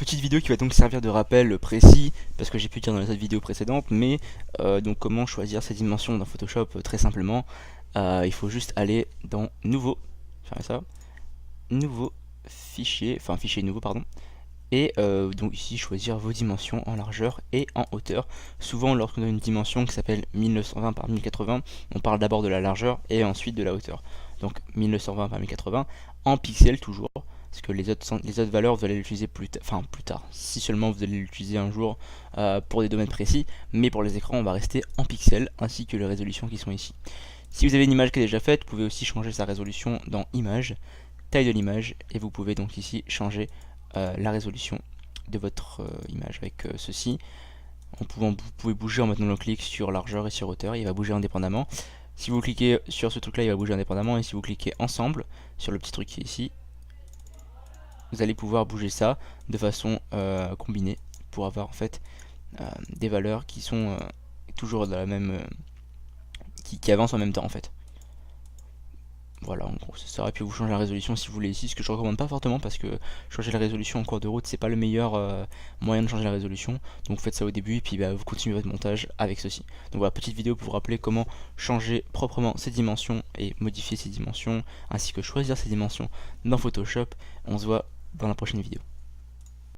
petite vidéo qui va donc servir de rappel précis, parce que j'ai pu dire dans les autres vidéos précédentes, mais donc comment choisir ces dimensions dans Photoshop très simplement. Il faut juste aller dans Nouveau, faire ça, Nouveau, Fichier, enfin Fichier nouveau pardon, et donc ici choisir vos dimensions en largeur et en hauteur. Souvent lorsqu'on a une dimension qui s'appelle 1920 par 1080, on parle d'abord de la largeur et ensuite de la hauteur. Donc 1920 par 1080 en pixels toujours, parce que les autres valeurs vous allez l'utiliser plus tard, si seulement vous allez l'utiliser un jour pour des domaines précis, mais pour les écrans on va rester en pixels ainsi que les résolutions qui sont ici. Si vous avez une image qui est déjà faite, vous pouvez aussi changer sa résolution dans Image, taille de l'image, et vous pouvez donc ici changer la résolution de votre image avec ceci. Vous pouvez bouger en maintenant le clic sur largeur et sur hauteur, il va bouger indépendamment. Si vous cliquez sur ce truc là, il va bouger indépendamment, et si vous cliquez ensemble sur le petit truc qui est ici, vous allez pouvoir bouger ça de façon combinée pour avoir en fait des valeurs qui sont toujours dans la même qui avancent en même temps en fait. Voilà, en gros c'est ça. Et puis vous changez la résolution si vous voulez ici, ce que je recommande pas fortement parce que changer la résolution en cours de route c'est pas le meilleur moyen de changer la résolution. Donc faites ça au début et puis vous continuez votre montage avec ceci. Donc voilà, petite vidéo pour vous rappeler comment changer proprement ces dimensions et modifier ces dimensions, ainsi que choisir ces dimensions dans Photoshop. On se voit dans la prochaine vidéo.